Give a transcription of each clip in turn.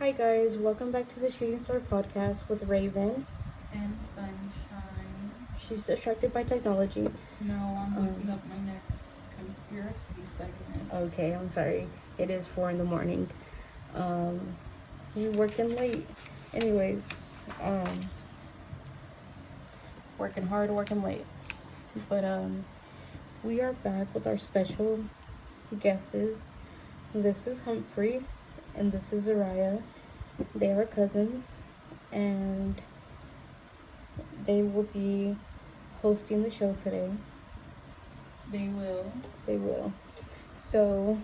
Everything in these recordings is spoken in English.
Hi guys, welcome back to the Shooting Star podcast with Raven. And sunshine. She's distracted by technology. No, I'm looking up my next conspiracy segment. Okay, I'm sorry. It is 4 in the morning. You're working late. Anyways, working hard, working late. But we are back with our special guesses. This is Humphrey and this is Zariah. They are cousins and they will be hosting the show today. They will. So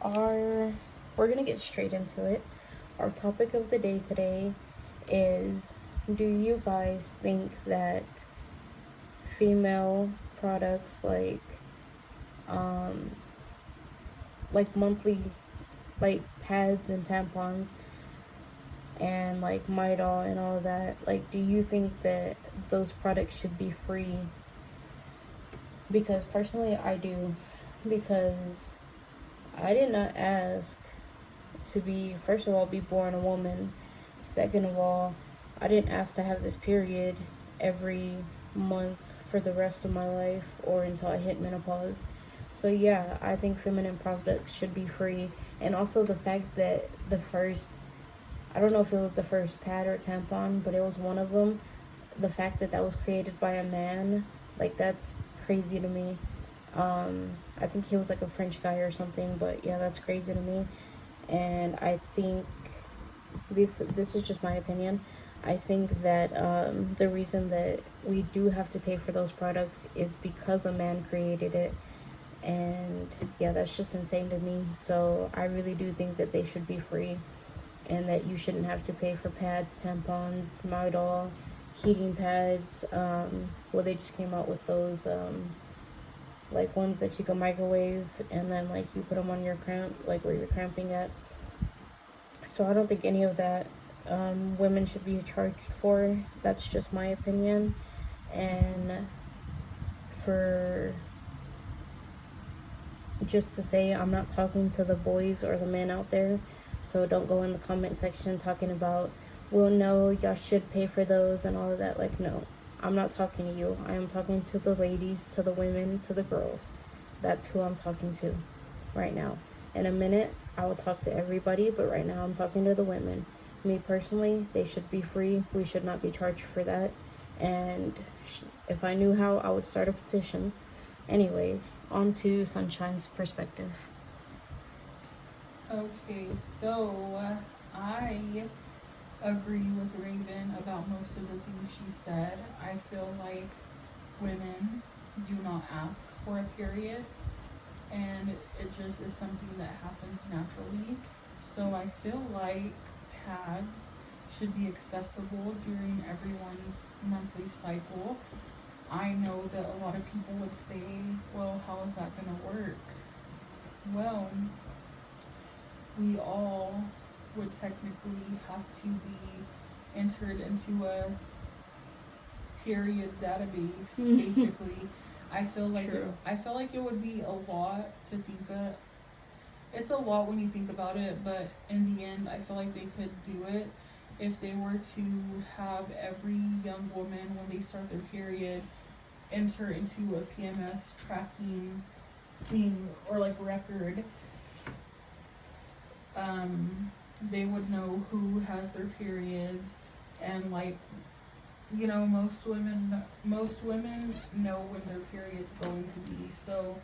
we're gonna get straight into it. Our topic of the day today is, do you guys think that female products like monthly like pads and tampons and like Midol and all that, like, do you think that those products should be free? Because personally I do, because I did not ask to be, first of all, be born a woman. Second of all, I didn't ask to have this period every month for the rest of my life or until I hit menopause. So yeah, I think feminine products should be free. And also the fact that I don't know if it was the first pad or tampon, but it was one of them. The fact that was created by a man, like, that's crazy to me. I think he was like a French guy or something, but yeah, that's crazy to me. And I think this is just my opinion. I think that the reason that we do have to pay for those products is because a man created it. And yeah, that's just insane to me. So I really do think that they should be free, and that you shouldn't have to pay for pads, tampons, Midol, heating pads. Well, they just came out with those like ones that you can microwave, and then like you put them on your cramp, like where you're cramping at. So I don't think any of that women should be charged for. That's just my opinion. And for just to say, I'm not talking to the boys or the men out there, so don't go in the comment section talking about, well, no, y'all should pay for those and all of that. Like, no, I'm not talking to you. I am talking to the ladies, to the women, to the girls. That's who I'm talking to right now. In a minute, I will talk to everybody, but right now I'm talking to the women. Me personally, they should be free. We should not be charged for that. And if I knew how, I would start a petition. Anyways, on to Sunshine's perspective. Okay, so I agree with Raven about most of the things she said. I feel like women do not ask for a period, and it just is something that happens naturally. So I feel like pads should be accessible during everyone's monthly cycle. I know that a lot of people would say, well, how is that going to work? Well, we all would technically have to be entered into a period database, basically. I feel like it would be a lot to think of. It's a lot when you think about it, but in the end, I feel like they could do it if they were to have every young woman, when they start their period, enter into a PMS tracking thing or like record. They would know who has their periods, and like, you know, most women know when their period's going to be. So,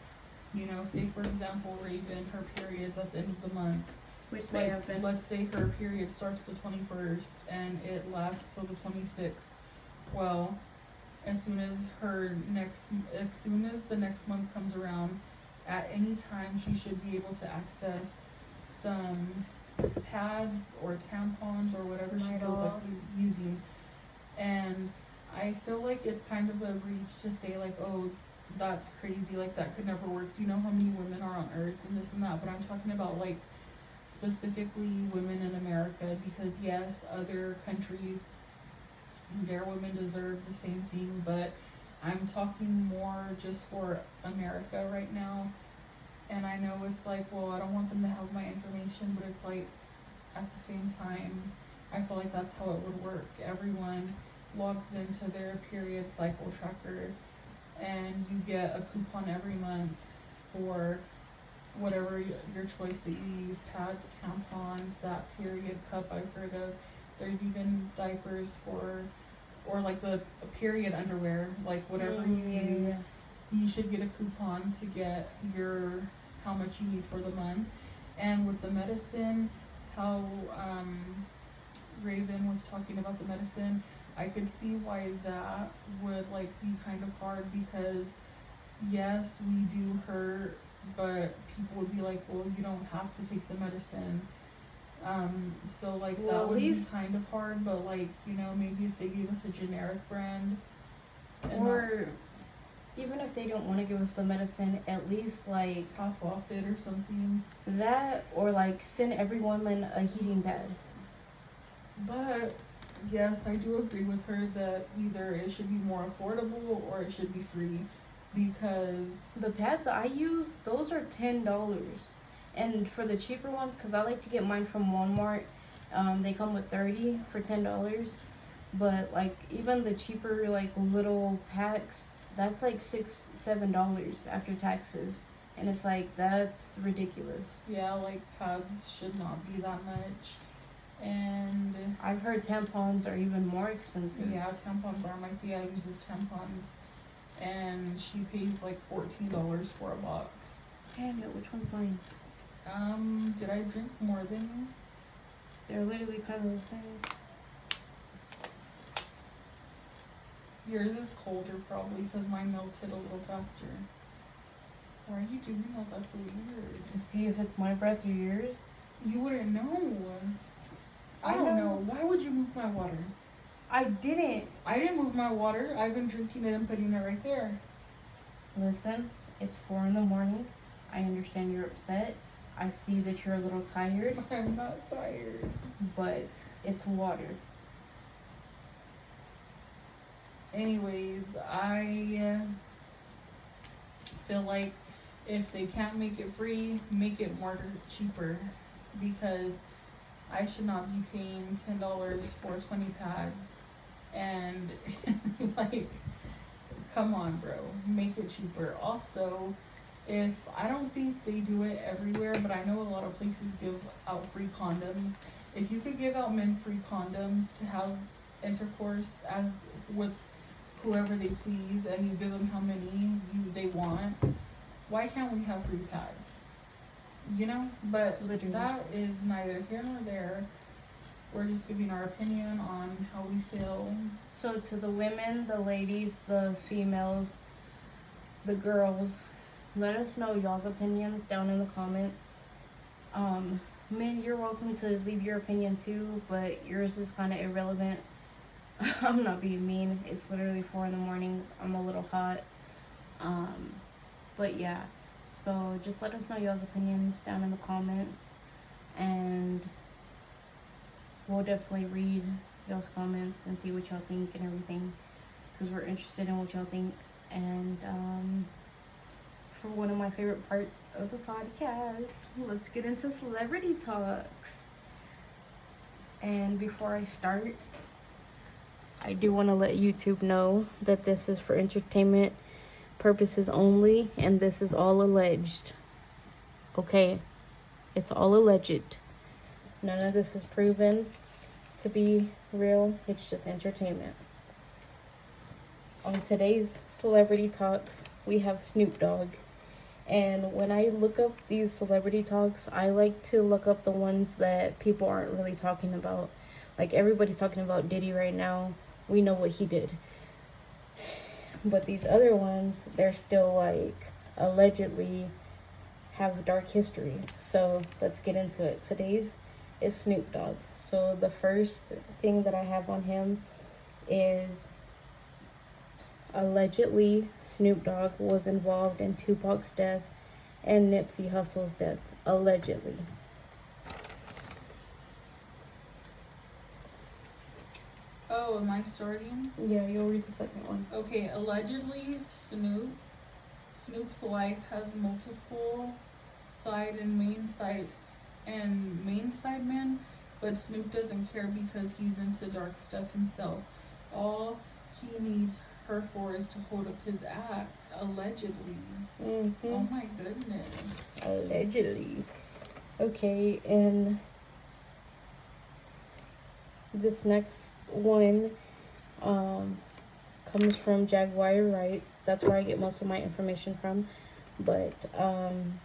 you know, say for example, Raven, her period's at the end of the month. Which they have been. Let's say her period starts the 21st and it lasts till the 26th. Well, as soon as the next month comes around, at any time she should be able to access some pads or tampons or whatever she feels like using. And I feel like it's kind of a reach to say like, oh, that's crazy, like that could never work. Do you know how many women are on earth and this and that? But I'm talking about like specifically women in America, because yes, other countries, their women deserve the same thing, but I'm talking more just for America right now. And I know it's like, well, I don't want them to have my information, but it's like, at the same time, I feel like that's how it would work. Everyone logs into their period cycle tracker, and you get a coupon every month for whatever your choice that you use: pads, tampons, that period cup I've heard of. There's even diapers or like the period underwear, like whatever you use. You should get a coupon to get your how much you need for the month. And with the medicine, how Raven was talking about the medicine, I could see why that would like be kind of hard, because yes, we do hurt, but people would be like, well, you don't have to take the medicine. So like that would be kind of hard, but like, you know, maybe if they gave us a generic brand, or even if they don't want to give us the medicine, at least like half off it or something. That, or like send every woman a heating pad. But yes, I do agree with her that either it should be more affordable or it should be free, because the pads I use, those are $10. And for the cheaper ones, because I like to get mine from Walmart, they come with 30 for $10. But like even the cheaper like little packs, that's like $6-7 after taxes. And it's like, that's ridiculous. Yeah, like pads should not be that much. And I've heard tampons are even more expensive. Yeah, tampons are. My Thea uses tampons, and she pays like $14 for a box. Damn it, which one's mine? Did I drink more than you? They're literally kind of the same. Yours is colder probably because mine melted a little faster. Why are you doing that? That's weird. To see if it's my breath or yours? You wouldn't know. I don't know. Why would you move my water? I didn't. I didn't move my water. I've been drinking it and putting it right there. Listen, it's 4 a.m. I understand you're upset. I see that you're a little tired. I'm not tired. But it's water. Anyways, I feel like if they can't make it free, make it more cheaper, because I should not be paying $10 for 20 pads. And like, come on, bro, make it cheaper. Also, if I don't think they do it everywhere, but I know a lot of places give out free condoms. If you could give out men free condoms to have intercourse as with whoever they please, and you give them how many they want, why can't we have free pads? You know? But literally, that is neither here nor there. We're just giving our opinion on how we feel. So to the women, the ladies, the females, the girls, let us know y'all's opinions down in the comments. Men, you're welcome to leave your opinion too, but yours is kind of irrelevant. I'm not being mean. It's literally 4 a.m. I'm a little hot. But yeah. So just let us know y'all's opinions down in the comments. And we'll definitely read y'all's comments and see what y'all think and everything, because we're interested in what y'all think. And for one of my favorite parts of the podcast, let's get into celebrity talks. And before I start, I do want to let YouTube know that this is for entertainment purposes only, and this is all alleged. Okay? It's all alleged. None of this is proven to be real. It's just entertainment. On today's celebrity talks, we have Snoop Dogg. And when I look up these celebrity talks, I like to look up the ones that people aren't really talking about. Like, everybody's talking about Diddy right now. We know what he did. But these other ones, they're still like allegedly have a dark history. So let's get into it. Today's is Snoop Dogg. So the first thing that I have on him is allegedly Snoop Dogg was involved in Tupac's death and Nipsey Hussle's death. Allegedly. Oh, am I starting? Yeah, you'll read the second one. Okay, allegedly Snoop's wife has multiple side and main side men but Snoop doesn't care because he's into dark stuff himself. All he needs her for is to hold up his act, allegedly. Oh my goodness. Allegedly. Okay, and this next one comes from Jaguar Rights. That's where I get most of my information from. But I'm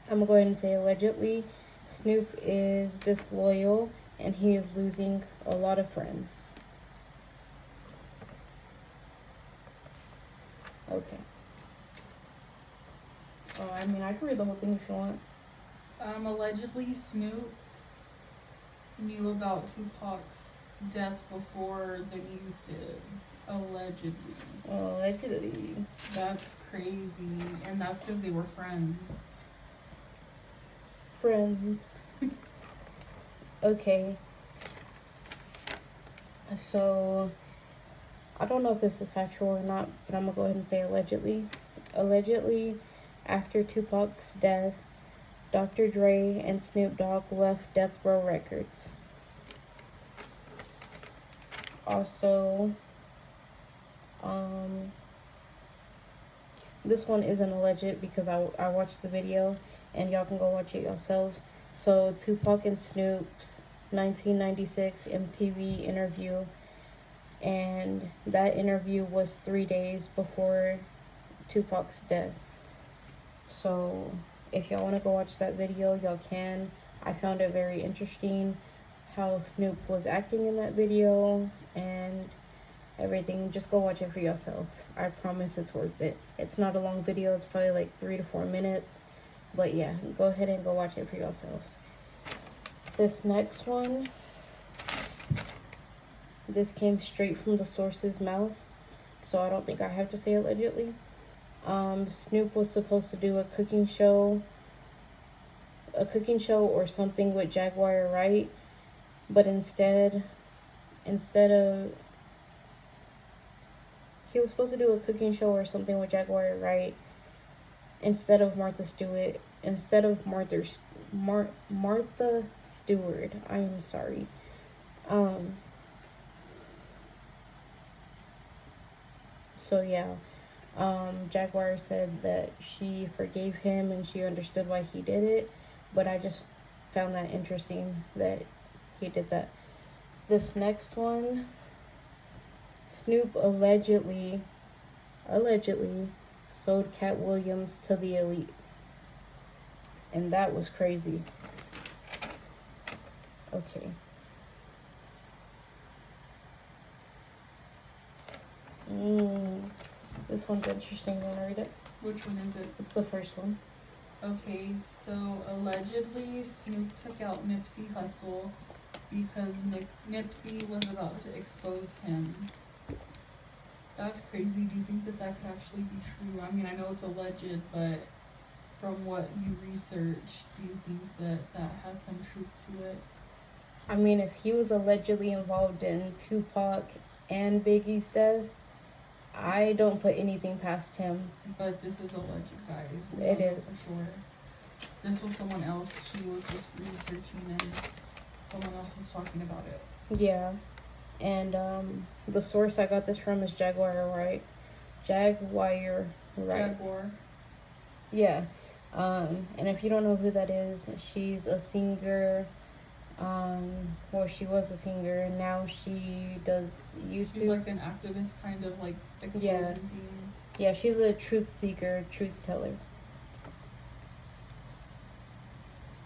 gonna go ahead and say allegedly, Snoop is disloyal and he is losing a lot of friends. Okay. Oh, I mean, I can read the whole thing if you want. Allegedly, Snoop knew about Tupac's death before the news did. Allegedly. Allegedly. That's crazy. And that's because they were friends. Friends. Okay. So, I don't know if this is factual or not, but I'm gonna go ahead and say allegedly. Allegedly, after Tupac's death, Dr. Dre and Snoop Dogg left Death Row Records. Also, this one isn't alleged because I watched the video and y'all can go watch it yourselves. So Tupac and Snoop's 1996 MTV interview, and that interview was 3 days before Tupac's death. So if y'all want to go watch that video, y'all can. I found it very interesting how Snoop was acting in that video and everything. Just go watch it for yourself. I promise it's worth it. It's not a long video. It's probably like 3 to 4 minutes. But yeah, go ahead and go watch it for yourselves. This next one, this came straight from the source's mouth, so I don't think I have to say allegedly. Snoop was supposed to do a cooking show or something with Jaguar Wright, but instead of he was supposed to do a cooking show or something with Jaguar Wright instead of Martha Stewart. Martha Stewart. I am sorry. So yeah. Jaguar said that she forgave him and she understood why he did it, but I just found that interesting that he did that. This next one, Snoop allegedly sold Cat Williams to the elites, and that was crazy. Okay. This one's interesting. You want to read it? Which one is it? It's the first one. Okay, so allegedly Snoop took out Nipsey Hussle because Nipsey was about to expose him. That's crazy. Do you think that could actually be true? I mean, I know it's alleged, but from what you researched, do you think that has some truth to it? I mean, if he was allegedly involved in Tupac and Biggie's death, I don't put anything past him. But this is alleged, guys. It is. For sure. This was someone else. She was just researching and someone else was talking about it. Yeah. And the source I got this from is Jaguar Wright. Jaguar Wright. Jaguar. Yeah. And if you don't know who that is, she's a singer. Well, she was a singer, and now she does YouTube. She's like an activist, kind of like exposing things. Yeah, she's a truth seeker, truth teller.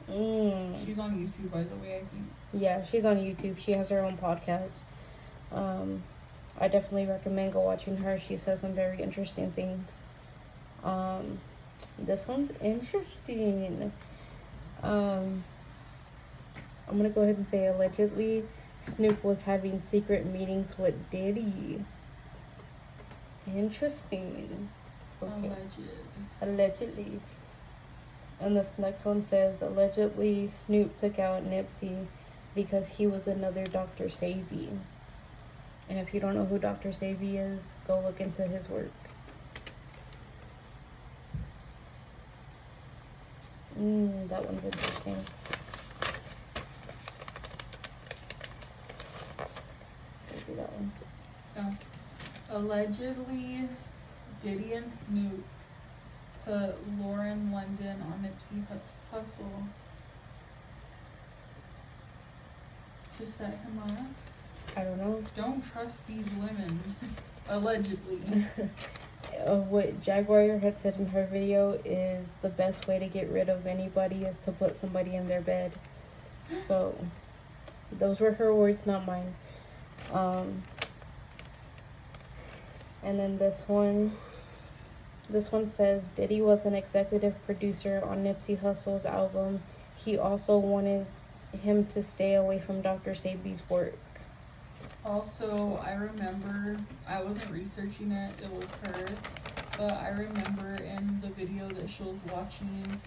She's on YouTube, by the way, I think. Yeah, she's on YouTube. She has her own podcast. I definitely recommend go watching her. She says some very interesting things. This one's interesting. I'm gonna go ahead and say allegedly Snoop was having secret meetings with Diddy. Interesting. Okay. Allegedly. And this next one says allegedly Snoop took out Nipsey because he was another Dr. Sabi. And if you don't know who Dr. Sabi is, go look into his work. That one's interesting. see that one. Allegedly, Diddy and Snoop put Lauren London on Nipsey Hussle to set him up. I don't know. Don't trust these women. Allegedly. What Jaguar had said in her video is the best way to get rid of anybody is to put somebody in their bed. So, those were her words, not mine. And then this one says, Diddy was an executive producer on Nipsey Hussle's album. He also wanted him to stay away from Dr. Sabi's work. Also, I remember, I wasn't researching it, it was her, but I remember in the video that she was watching,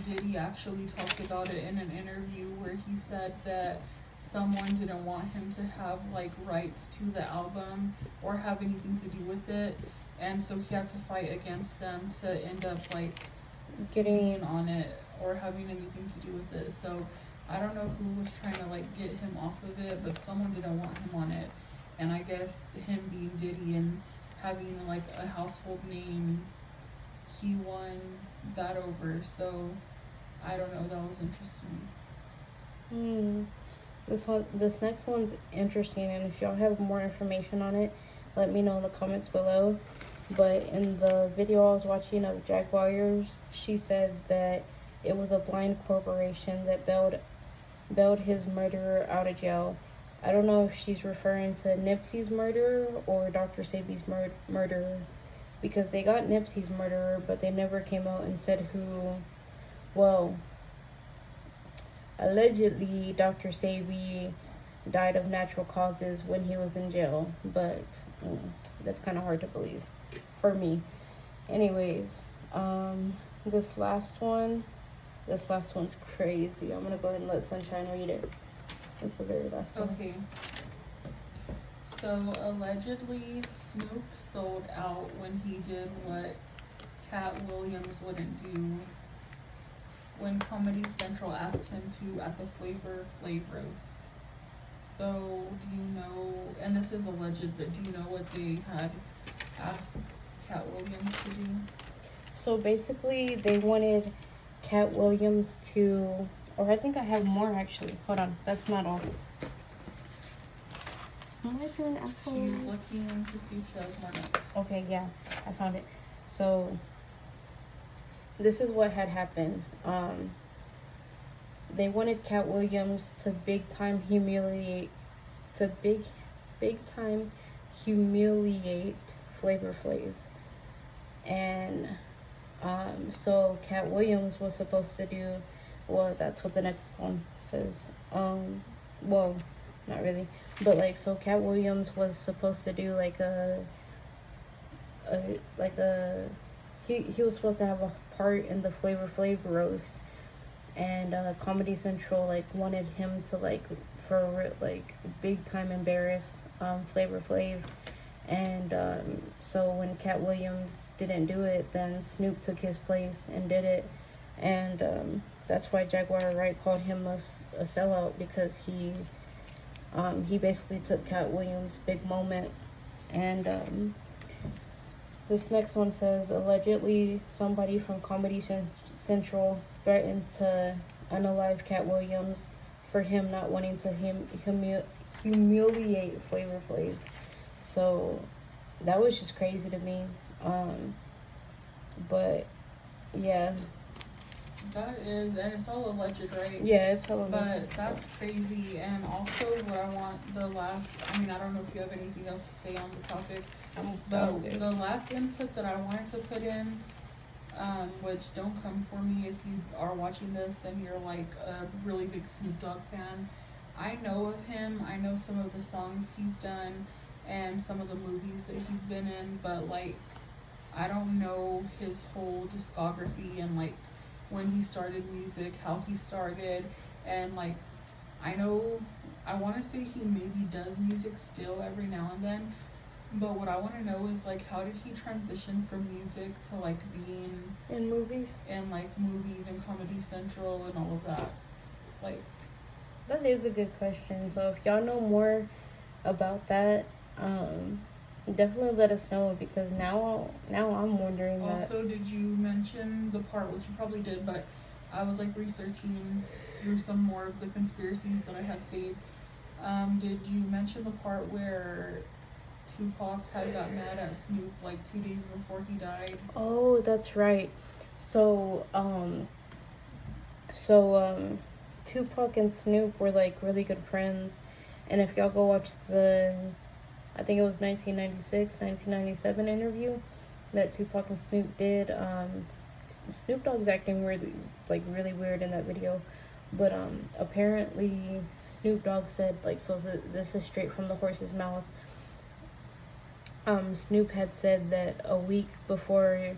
Diddy actually talked about it in an interview where he said that someone didn't want him to have like rights to the album or have anything to do with it, and so he had to fight against them to end up like getting on it or having anything to do with it. So I don't know who was trying to like get him off of it, but someone didn't want him on it, and I guess him being Diddy and having like a household name, he won that over. So I don't know, that was interesting. This next one's interesting, and if y'all have more information on it, let me know in the comments below. But in the video I was watching of Jaguars, she said that it was a blind corporation that bailed his murderer out of jail. I don't know if she's referring to Nipsey's murderer or Dr. Sabi's murderer, because they got Nipsey's murderer, but they never came out and said who. Well, allegedly, Dr. Sabi died of natural causes when he was in jail, but that's kind of hard to believe for me. Anyways, this last one's crazy. I'm gonna go ahead and let Sunshine read it. It's the very last one. Okay. So allegedly, Snoop sold out when he did what Cat Williams wouldn't do when Comedy Central asked him to at the Flavor Flav roast. So do you know, and this is alleged, but do you know what they had asked Cat Williams to do? So basically, they wanted Cat Williams to, or I think I have more actually. Hold on, that's not all. Why is there an asshole? She's looking to see if she has more notes. Okay, yeah, I found it. So this is what had happened. They wanted Cat Williams to big time humiliate Flavor Flav. And so Cat Williams was supposed to do, well, that's what the next one says. Well, not really, but like, so Cat Williams was supposed to do he was supposed to have a part in the Flavor Flav roast, and Comedy Central like wanted him to like big time embarrass Flavor Flav. And so when Cat Williams didn't do it, then Snoop took his place and did it. And that's why Jaguar Wright called him a sellout, because he basically took Cat Williams' big moment. And this next one says, allegedly somebody from Comedy Central threatened to unalive Cat Williams for him not wanting to humiliate Flavor Flav. So that was just crazy to me. But yeah. That is, and it's all alleged, right? Yeah, it's all alleged. But that's crazy. And also what I want, I don't know if you have anything else to say on the topic, but the last input that I wanted to put in, which don't come for me if you are watching this and you're like a really big Snoop Dogg fan. I know of him, I know some of the songs he's done and some of the movies that he's been in, but like, I don't know his whole discography and like when he started music, how he started, and like, I want to say he maybe does music still every now and then, but what I want to know is like, how did he transition from music to like being in movies and Comedy Central and all of that? Like, that is a good question. So if y'all know more about that, definitely let us know, because now I'm wondering that. Also, did you mention the part, which you probably did, but I was like researching through some more of the conspiracies that I had saved. Did you mention the part where Tupac had got mad at Snoop like 2 days before he died? Oh, that's right. So, so Tupac and Snoop were like really good friends, and if y'all go watch the, I think it was 1996, 1997 interview that Tupac and Snoop did, Snoop Dogg's acting really, like, really weird in that video. But apparently Snoop Dogg said, like, so this is straight from the horse's mouth. Snoop had said that a week before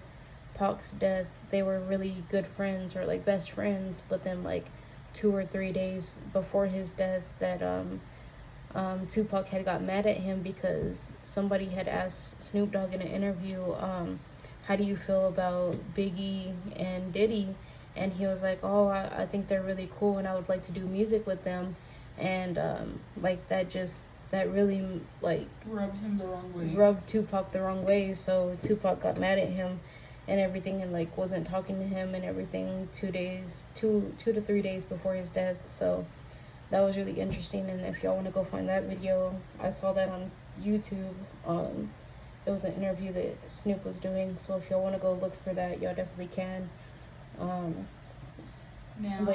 Pac's death, they were really good friends, or like best friends. But then like 2 or 3 days before his death, that Tupac had got mad at him because somebody had asked Snoop Dogg in an interview, how do you feel about Biggie and Diddy? And he was like, oh, I think they're really cool and I would like to do music with them. And like that really like Rubbed him the wrong way. rubbed Tupac the wrong way. So Tupac got mad at him and everything, and like wasn't talking to him and everything 2 to 3 days before his death. So that was really interesting. And if y'all want to go find that video, I saw that on YouTube. It was an interview that Snoop was doing. So if y'all want to go look for that, y'all definitely can. But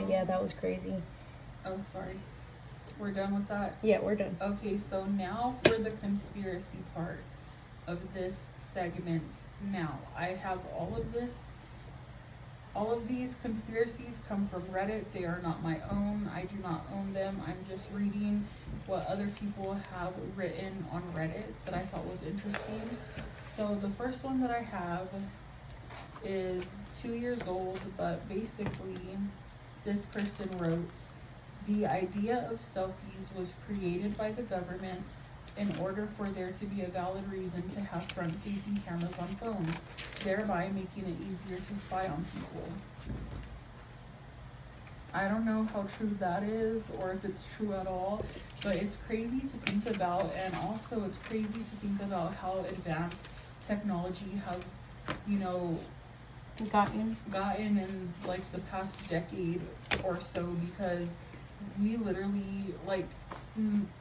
yeah, that was crazy. Oh, sorry. We're done with that? Yeah, we're done. Okay, so now for the conspiracy part of this segment. Now, I have all of these conspiracies come from Reddit. They are not my own. I do not own them. I'm just reading what other people have written on Reddit that I thought was interesting. So the first one that I have is 2 years old, but basically this person wrote, the idea of selfies was created by the government in order for there to be a valid reason to have front-facing cameras on phones, thereby making it easier to spy on people. I don't know how true that is or if it's true at all, but it's crazy to think about, and also it's crazy to think about how advanced technology has, gotten in like the past decade or so, because we literally, like,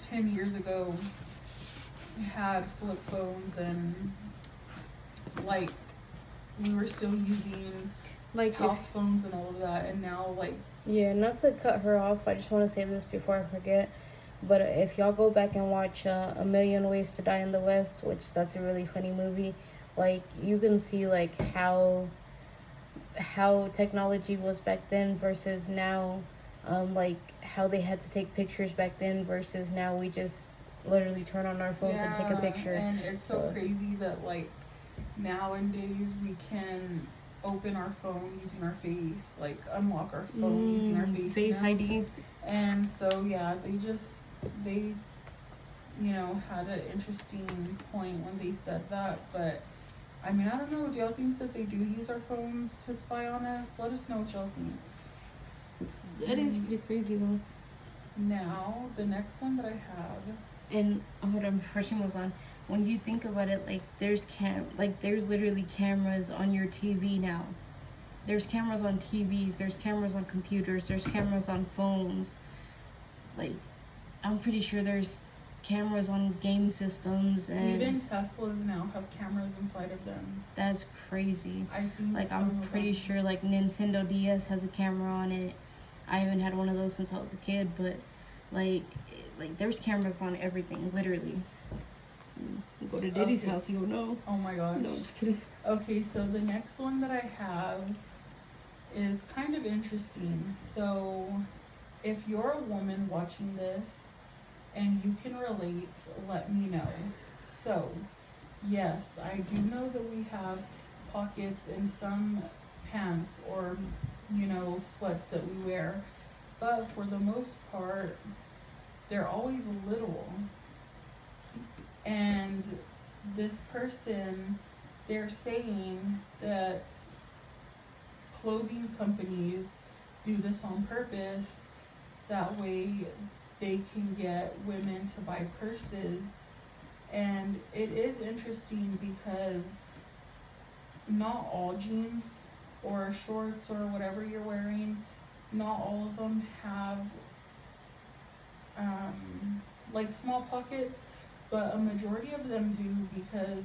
10 years ago had flip phones, and like we were still using like house phones and all of that, and now like, yeah, not to cut her off, I just want to say this before I forget, but if y'all go back and watch A Million Ways to Die in the West, which that's a really funny movie, like you can see like how technology was back then versus now, like how they had to take pictures back then versus now we just literally turn on our phones and take a picture. And it's so crazy that like nowadays we can open our phone using our face, like unlock our phone using our face ID. And so yeah, they had an interesting point when they said that. But I mean, I don't know, do y'all think that they do use our phones to spy on us? Let us know what y'all think. That is pretty crazy though. Now the next one that I have, and hold on before she moves on, when you think about it, like there's literally cameras on your TV now. There's cameras on TVs, there's cameras on computers, there's cameras on phones. Like I'm pretty sure there's cameras on game systems, and even Teslas now have cameras inside of them. That's crazy. I think like I'm pretty sure like Nintendo DS has a camera on it. I haven't had one of those since I was a kid, but like there's cameras on everything, literally. You go to Diddy's house, you'll know. Oh my gosh. No, I'm just kidding. Okay, so the next one that I have is kind of interesting. So if you're a woman watching this and you can relate, let me know. So yes, I do know that we have pockets in some pants or sweats that we wear, but for the most part they're always little. And this person, they're saying that clothing companies do this on purpose, that way they can get women to buy purses. And it is interesting because not all jeans or shorts or whatever you're wearing, not all of them have like small pockets, but a majority of them do, because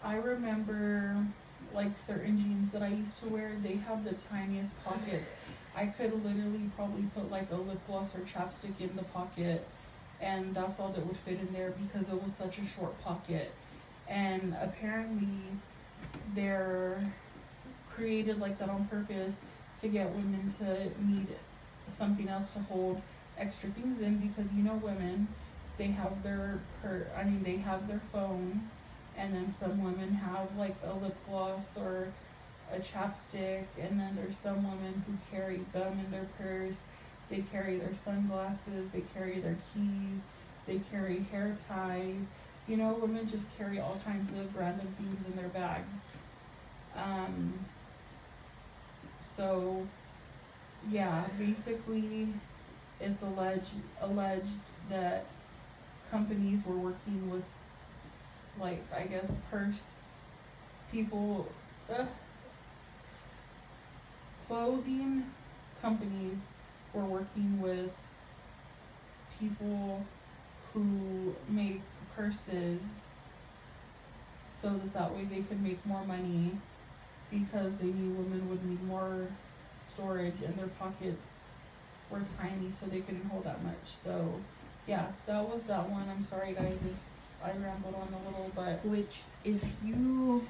I remember like certain jeans that I used to wear, they have the tiniest pockets. I could literally probably put like a lip gloss or chapstick in the pocket, and that's all that would fit in there because it was such a short pocket. And apparently they're created like that on purpose to get women to need something else to hold extra things in, because women, they have their they have their phone, and then some women have like a lip gloss or a chapstick, and then there's some women who carry gum in their purse, they carry their sunglasses, they carry their keys, they carry hair ties. Women just carry all kinds of random things in their bags. So yeah, basically it's alleged that companies were working with, like, I guess purse people, clothing companies were working with people who make purses so that way they could make more money, because they knew women would need more storage and their pockets were tiny, so they couldn't hold that much. So yeah, that was that one. I'm sorry guys if I rambled on a little, but Which, if you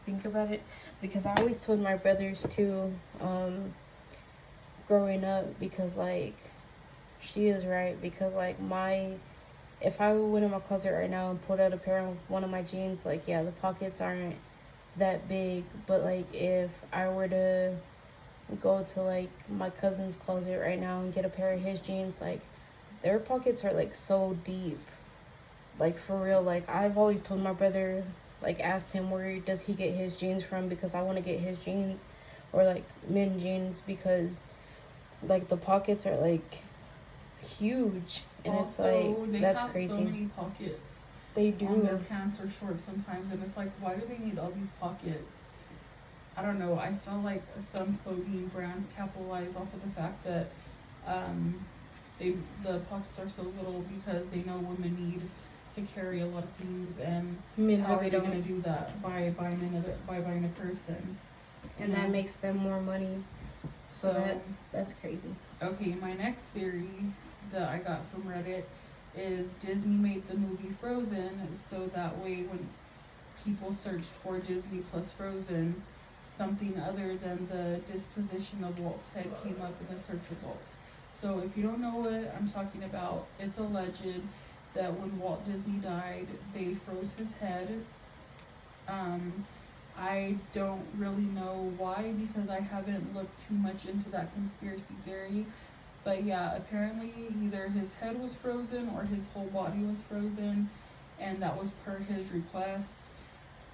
think about it, because I always told my brothers too, growing up, because like she is right, because like if I went in my closet right now and pulled out a pair of one of my jeans, like, yeah, the pockets aren't that big, but like if I were to go to like my cousin's closet right now and get a pair of his jeans, like their pockets are like so deep, like for real. Like I've always told my brother, like asked him where does he get his jeans from, because I want to get his jeans, or like men jeans, because like the pockets are like huge, and also, it's like they that's have crazy. so many pockets They on their do. pants or shorts sometimes, and it's like, why do they need all these pockets? I don't know. I feel like some clothing brands capitalize off of the fact that the pockets are so little because they know women need to carry a lot of things, and Men how really are they don't, going to do that by buying a person? and that makes them more money. So that's crazy. Okay, my next theory that I got from Reddit is Disney made the movie Frozen so that way when people searched for Disney plus Frozen, something other than the disposition of Walt's head came up in the search results. So if you don't know what I'm talking about, it's alleged that when Walt Disney died, they froze his head. I don't really know why, because I haven't looked too much into that conspiracy theory. But yeah, apparently either his head was frozen or his whole body was frozen, and that was per his request.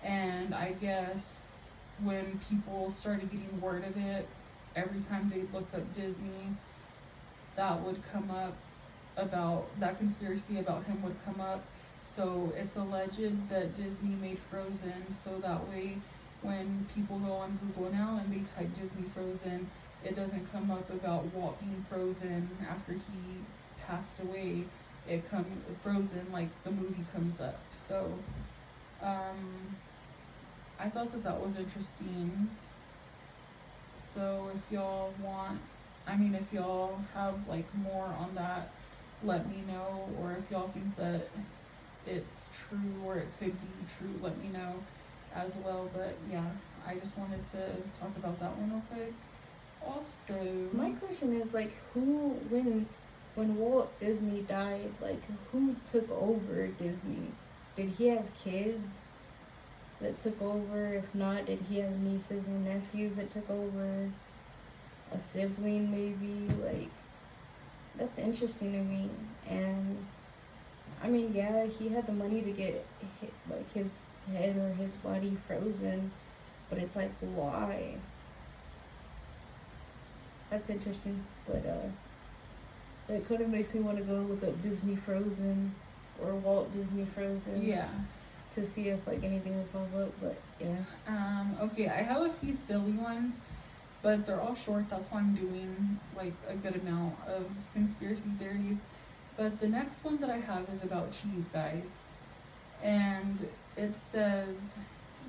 And I guess when people started getting word of it, every time they look up Disney, that would come up, about that conspiracy about him would come up. So it's alleged that Disney made Frozen so that way when people go on Google now and they type Disney Frozen, it doesn't come up about Walt being frozen after he passed away. It comes Frozen, like the movie comes up. So I thought that was interesting. So if y'all if y'all have like more on that, let me know. Or if y'all think that it's true or it could be true, let me know as well. But yeah, I just wanted to talk about that one real quick. Also, my question is like, when Walt Disney died, like who took over Disney? Did he have kids that took over? If not, did he have nieces and nephews that took over? A sibling maybe? Like, that's interesting to me. And I mean, yeah, he had the money to get like his head or his body frozen, but it's like, why? That's interesting. But It kind of makes me want to go look up Disney Frozen or Walt Disney Frozen. Yeah. To see if like anything will pop up, but yeah. Okay, I have a few silly ones, but they're all short. That's why I'm doing like a good amount of conspiracy theories. But the next one that I have is about cheese, guys. And it says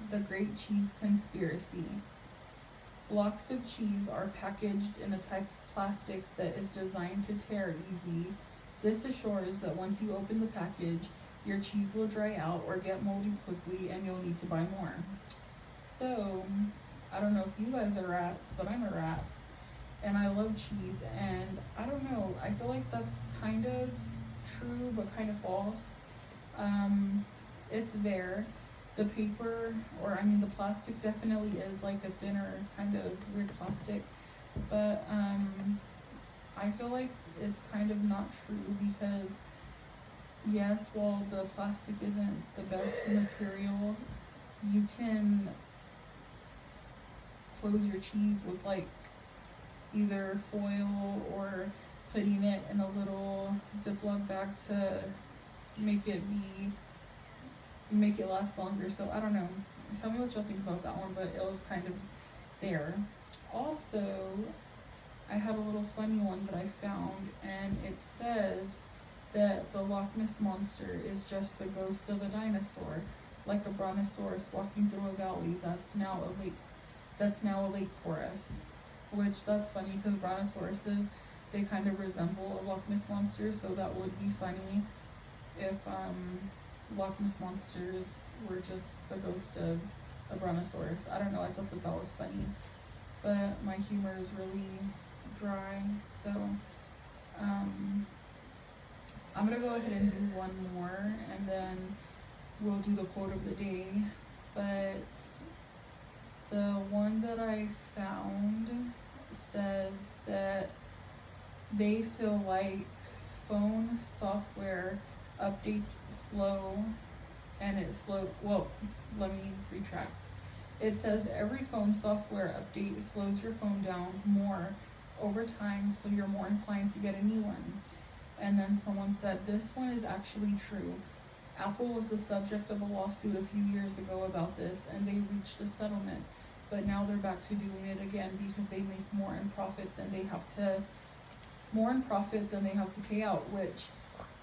the Great Cheese Conspiracy. Blocks of cheese are packaged in a type of plastic that is designed to tear easy. This assures that once you open the package, your cheese will dry out or get moldy quickly and you'll need to buy more. So, I don't know if you guys are rats, but I'm a rat. And I love cheese, and I don't know, I feel like that's kind of true but kind of false. It's there. The paper, the plastic definitely is like a thinner kind of weird plastic, but I feel like it's kind of not true because yes, while the plastic isn't the best material, you can close your cheese with like either foil or putting it in a little Ziploc bag to make it last longer. So I don't know. Tell me what y'all think about that one, but it was kind of there. Also, I had a little funny one that I found, and it says that the Loch Ness Monster is just the ghost of a dinosaur, like a brontosaurus walking through a valley that's now a lake for us. Which that's funny because brontosauruses, they kind of resemble a Loch Ness Monster, so that would be funny if Loch Ness Monsters were just the ghost of a brontosaurus. I don't know, I thought that was funny, but my humor is really dry, so I'm gonna go ahead and do one more and then we'll do the quote of the day. But the one that I found says that they feel like phone software updates slow and let me retract. It says every phone software update slows your phone down more over time, so you're more inclined to get a new one. And then someone said this one is actually true. Apple was the subject of a lawsuit a few years ago about this, and they reached a settlement. But now they're back to doing it again because they make more in profit than they have to pay out, which,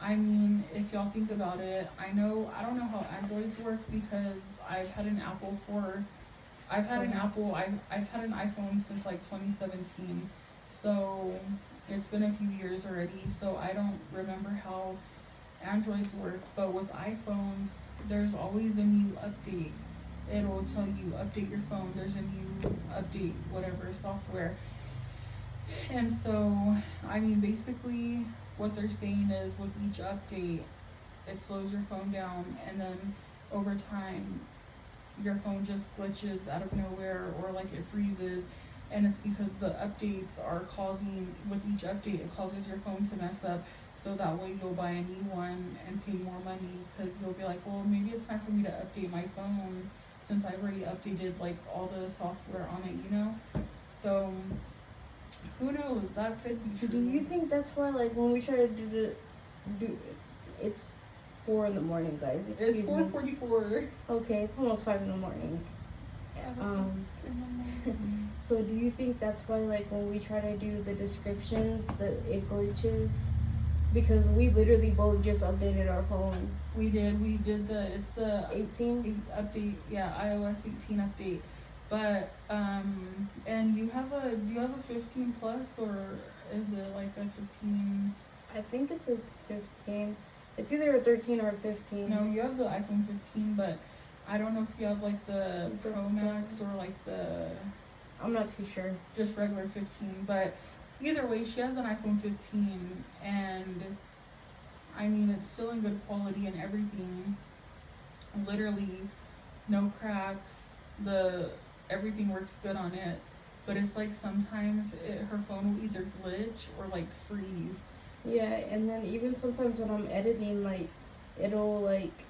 I mean, if y'all think about it, I don't know how Androids work because I've had an iPhone since like 2017, so it's been a few years already, so I don't remember how Androids work. But with iPhones, there's always a new update. It'll tell you update your phone, there's a new update, whatever software. And so, I mean, basically what they're saying is with each update, it slows your phone down, and then over time your phone just glitches out of nowhere, or like it freezes, and it's because the updates are with each update it causes your phone to mess up, so that way you'll buy a new one and pay more money because you'll be like, well, maybe it's time for me to update my phone since I've already updated like all the software on it, So who knows? That could be true. Do you think that's why, like, when we try to do it's 4 a.m, guys? It's 4:44. Okay, it's almost 5 a.m. So do you think that's why, like, when we try to do the descriptions, that it glitches? Because we literally both just updated our phone. We did it's the 18 update, iOS 18 update. But and do you have a 15 plus, or is it like a 15? I think it's a 15. It's either a 13 or a 15. No, you have the iPhone 15, but I don't know if you have like the Pro Max or like the, I'm not too sure, just regular 15. But either way, she has an iPhone 15, and I mean, it's still in good quality and everything. Literally no cracks, everything works good on it, but it's like sometimes her phone will either glitch or like freeze. Yeah, and then even sometimes when I'm editing, like, it'll like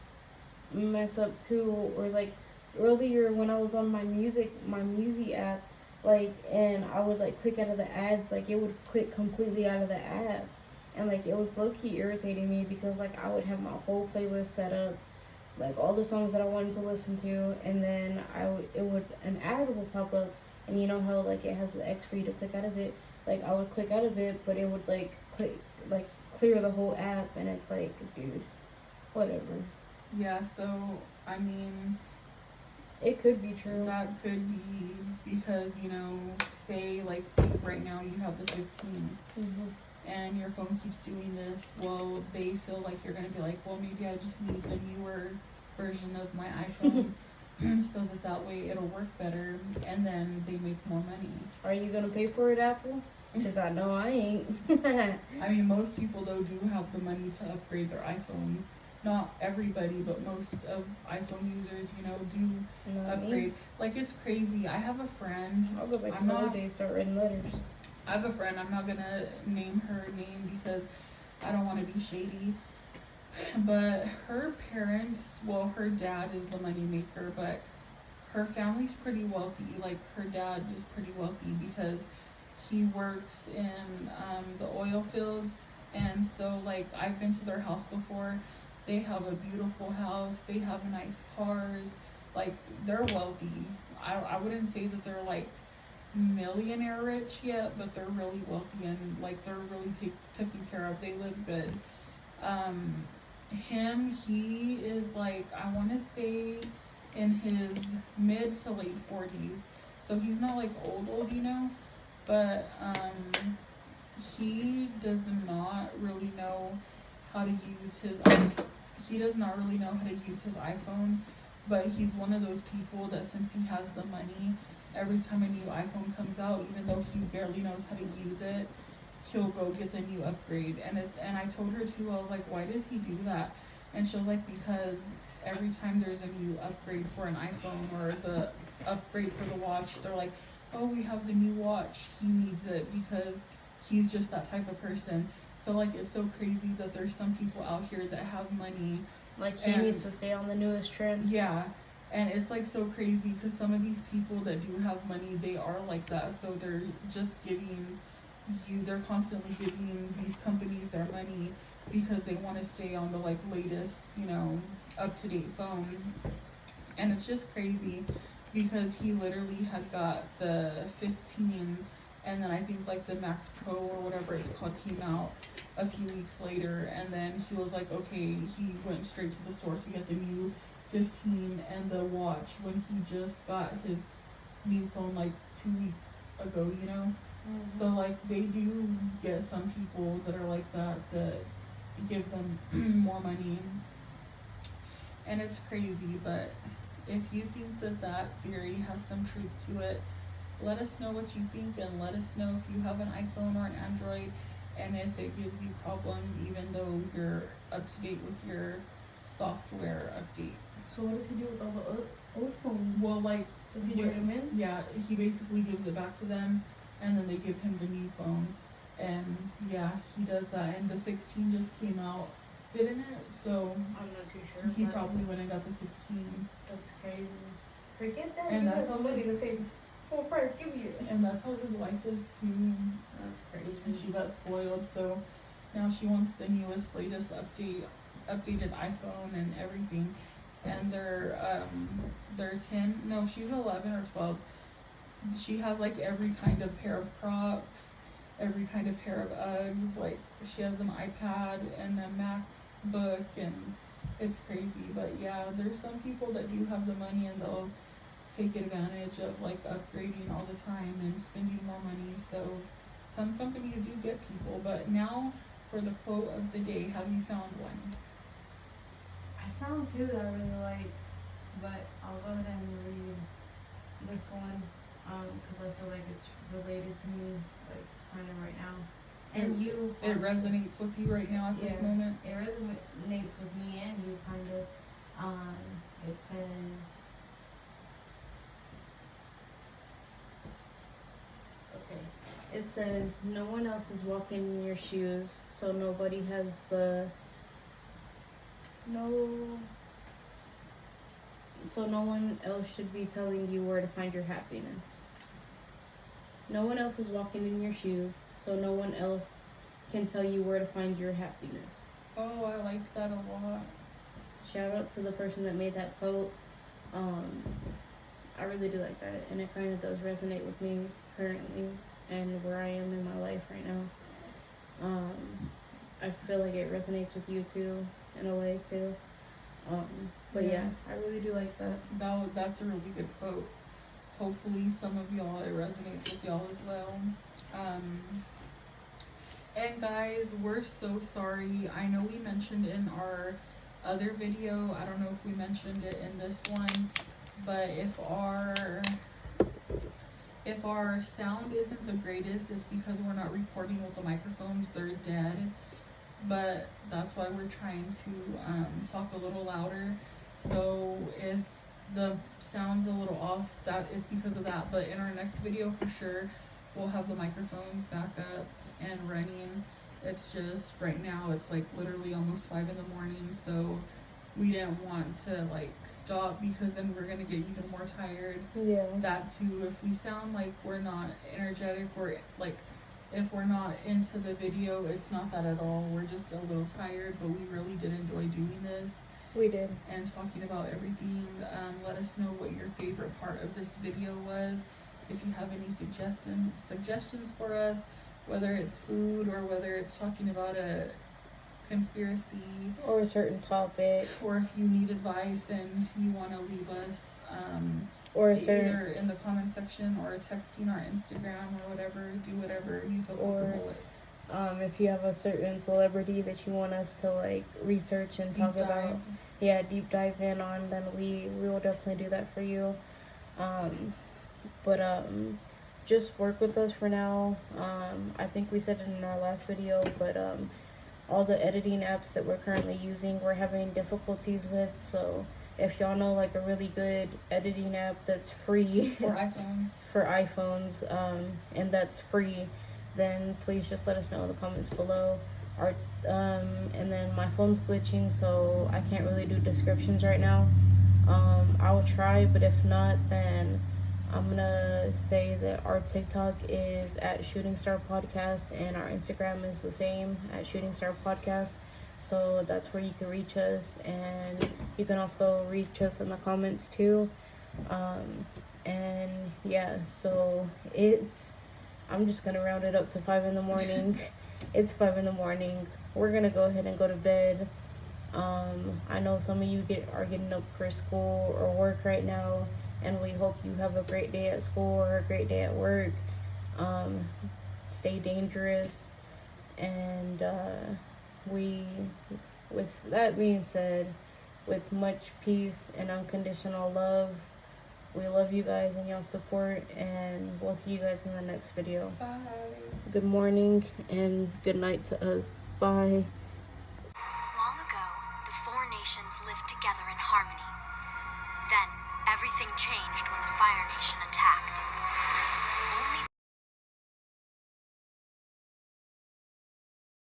mess up too, or like earlier when I was on my music app, like, and I would like click out of the ads, like it would click completely out of the app, and like it was low-key irritating me because like I would have my whole playlist set up, like all the songs that I wanted to listen to, and then an ad would pop up, and you know how like it has the X for you to click out of it. Like I would click out of it, but it would like clear the whole app, and it's like, dude, whatever. Yeah, so I mean, it could be true. That could be because, you know, say like right now you have the 15 and your phone keeps doing this. Well, they feel like you're gonna be like, well, maybe I just need the newer version of my iPhone. So that way it'll work better, and then they make more money. Are you gonna pay for it, Apple? Because I know I ain't. I mean, most people though do have the money to upgrade their iPhones. Not everybody, but most of iPhone users, you know, do upgrade. Like, it's crazy. I have a friend. I'll go back to the old days, start writing letters. I have a friend. I'm not gonna name her name because I don't want to be shady. But her parents, well, her dad is the money maker, but her family's pretty wealthy. Like, her dad is pretty wealthy because he works in the oil fields. And so, like, I've been to their house before. They have a beautiful house. They have nice cars. Like, they're wealthy. I wouldn't say that they're, like, millionaire rich yet, but they're really wealthy and, like, they're really taken care of. They live good. He is, like, I want to say in his mid to late 40s. So he's not, like, old, you know? But he does not really know how to use his iPhone. He does not really know how to use his iPhone, but he's one of those people that since he has the money, every time a new iPhone comes out, even though he barely knows how to use it, he'll go get the new upgrade. And I told her too, I was like, why does he do that? And she was like, because every time there's a new upgrade for an iPhone or the upgrade for the watch, they're like, oh, we have the new watch. He needs it because he's just that type of person. So, like, it's so crazy that there's some people out here that have money. Like, he needs to stay on the newest trend. Yeah. And it's, like, so crazy because some of these people that do have money, they are like that. So they're just they're constantly giving these companies their money because they want to stay on the, like, latest, you know, up-to-date phone. And it's just crazy because he literally had got the 15, and then I think like the Max Pro or whatever it's called came out a few weeks later, and then he was like, okay, he went straight to the store to get the new 15 and the watch when he just got his new phone like 2 weeks ago, you know? So like they do get some people that are like that give them more money, and it's crazy. But if you think that theory has some truth to it, let us know what you think, and let us know if you have an iPhone or an Android, and if it gives you problems even though you're up to date with your software update. So what does he do with all the old phones? Well, like, does he trade them in? Yeah, he basically gives it back to them, and then they give him the new phone. And yeah, he does that. And the 16 just came out, didn't it? So I'm not too sure. He probably went and got the 16. That's crazy. Forget that. And that's how money to pay full price. Give me it. And that's how his wife is too. That's crazy. And she got spoiled, so now she wants the newest, latest updated iPhone and everything. And they're 10. No, she's 11 or 12. She has like every kind of pair of Crocs, every kind of pair of Uggs. Like she has an iPad and a MacBook, and it's crazy. But yeah, there's some people that do have the money and they'll take advantage of like upgrading all the time and spending more money. So some companies do get people. But now for the quote of the day, have you found one? I found two that I really like, but I'll go ahead and read this one because I feel like it's related to me, like kind of right now. And it resonates with you right now at this moment. It resonates with me and you, kind of. It says, okay. It says, no one else is walking in your shoes, so nobody has so no one else should be telling you where to find your happiness. No one else is walking in your shoes, so no one else can tell you where to find your happiness. Oh, I like that a lot. Shout out to the person that made that quote. I really do like that, and it kind of does resonate with me currently and where I am in my life right now. I feel like it resonates with you too, in a way too. But yeah, I really do like that. That's a really good quote. Hopefully some of y'all, it resonates with y'all as well. And guys, we're so sorry. I know we mentioned in our other video, I don't know if we mentioned it in this one, but if our sound isn't the greatest, it's because we're not recording with the microphones. They're dead. But that's why we're trying to talk a little louder. So if the sound's a little off, that is because of that. But in our next video, for sure, we'll have the microphones back up and running. It's just right now it's like literally almost 5 in the morning, so we didn't want to like stop because then we're gonna get even more tired. Yeah. That too, if we sound like we're not energetic or like if we're not into the video, it's not that at all. We're just a little tired, but we really did enjoy doing this. We did. And talking about everything. Let us know what your favorite part of this video was. If you have any suggestions for us, whether it's food or whether it's talking about a conspiracy or a certain topic, or if you need advice and you want to leave us or either in the comment section or texting our Instagram or whatever, do whatever you feel comfortable with. If you have a certain celebrity that you want us to like research and talk about, deep dive in on, then we will definitely do that for you. But just work with us for now. I think we said it in our last video, but all the editing apps that we're currently using, we're having difficulties with. So if y'all know like a really good editing app that's free for iPhones, and that's free, then please just let us know in the comments below. And then my phone's glitching, so I can't really do descriptions right now. I will try, but if not, then I'm gonna say that our TikTok is at Shooting Star Podcast and our Instagram is the same at Shooting Star Podcast. So that's where you can reach us, and you can also reach us in the comments too. And yeah, so I'm just gonna round it up to 5 in the morning. It's 5 in the morning. We're gonna go ahead and go to bed. I know some of you are getting up for school or work right now, and we hope you have a great day at school or a great day at work. Stay dangerous, and with that being said, with much peace and unconditional love, we love you guys and y'all support, and we'll see you guys in the next video. Bye. Good morning and good night to us. Bye. Long ago, the 4 nations lived together in harmony. Then, everything changed when the Fire Nation attacked.